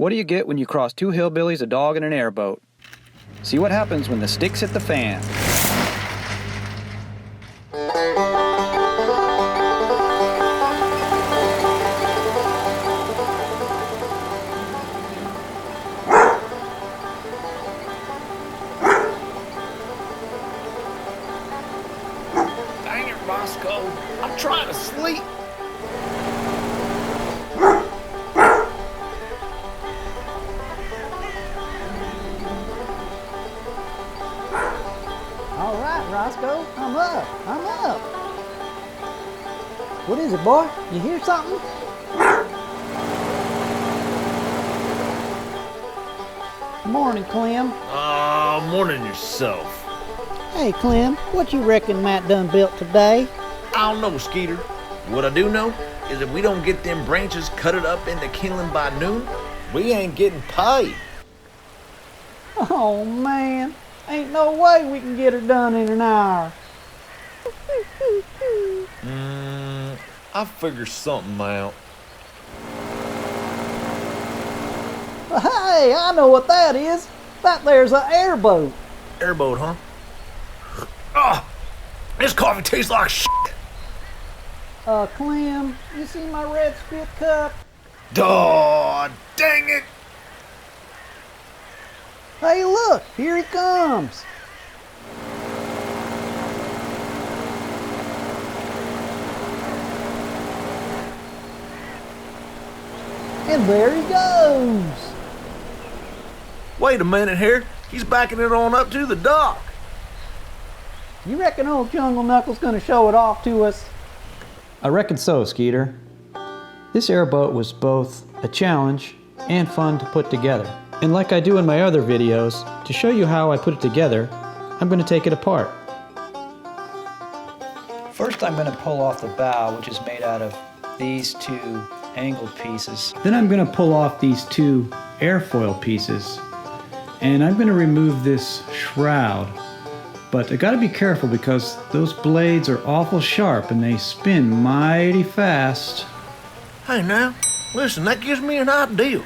What do you get when you cross two hillbillies, a dog, and an airboat? See what happens when the sticks hit the fan. Dang it, Roscoe. I'm trying to sleep. All right, Roscoe, I'm up. What is it, boy? You hear something? Morning, Clem. Morning yourself. Hey, Clem, what you reckon Matt done built today? I don't know, Skeeter. What I do know is if we don't get them branches cutted up into kindling by noon, we ain't getting paid. Oh, man. Ain't no way we can get her done in an hour. I'll figure something out. Hey, I know what that is. That there's an airboat. Airboat, huh? This coffee tastes like shit. Clem, you see my red spit cup? Duh, dang it. Hey, look, here he comes. And there he goes. Wait a minute here. He's backing it on up to the dock. You reckon old Jungle Knuckles gonna show it off to us? I reckon so, Skeeter. This airboat was both a challenge and fun to put together. And like I do in my other videos, to show you how I put it together, I'm going to take it apart. First I'm going to pull off the bow, which is made out of these two angled pieces. Then I'm going to pull off these two airfoil pieces. And I'm going to remove this shroud. But I got to be careful because those blades are awful sharp and they spin mighty fast. Hey now, listen, that gives me an idea.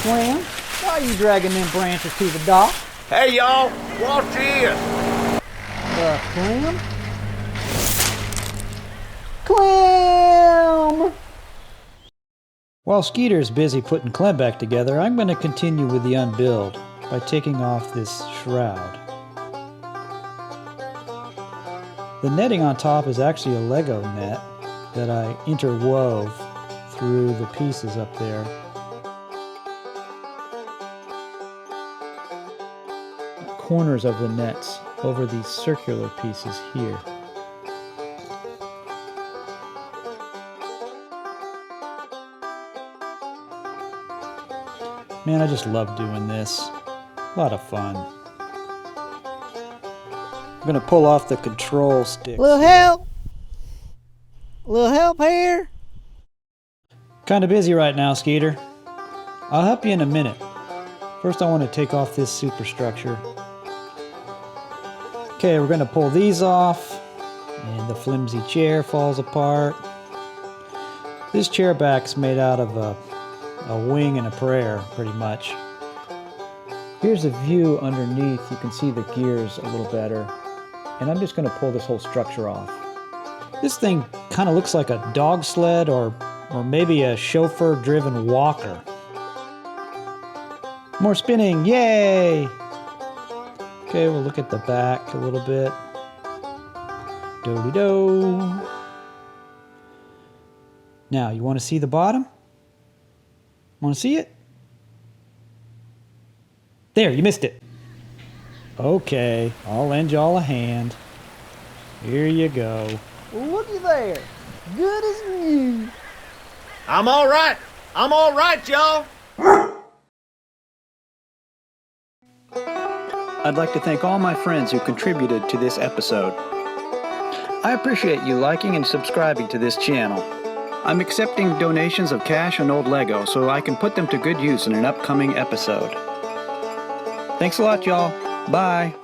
Clem, why are you dragging them branches to the dock? Hey y'all, watch this. Clem? Clem! While Skeeter's busy putting Clem back together, I'm going to continue with the unbuild by taking off this shroud. The netting on top is actually a LEGO net that I interwove through the pieces up there. Corners of the nets over these circular pieces here. Man, I just love doing this. A lot of fun. I'm gonna pull off the control stick. Little help? Little help here? Kinda busy right now, Skeeter. I'll help you in a minute. First I want to take off this superstructure. Okay, we're gonna pull these off, and the flimsy chair falls apart. This chair back's made out of a wing and a prayer, pretty much. Here's a view underneath. You can see the gears a little better. And I'm just gonna pull this whole structure off. This thing kind of looks like a dog sled or maybe a chauffeur-driven walker. More spinning, yay! Okay, we'll look at the back a little bit. Do-de-do. Now, you want to see the bottom? Want to see it? There, you missed it. Okay, I'll lend y'all a hand. Here you go. Looky there. Good as new. I'm all right, y'all. I'd like to thank all my friends who contributed to this episode. I appreciate you liking and subscribing to this channel. I'm accepting donations of cash and old Lego so I can put them to good use in an upcoming episode. Thanks a lot, y'all. Bye.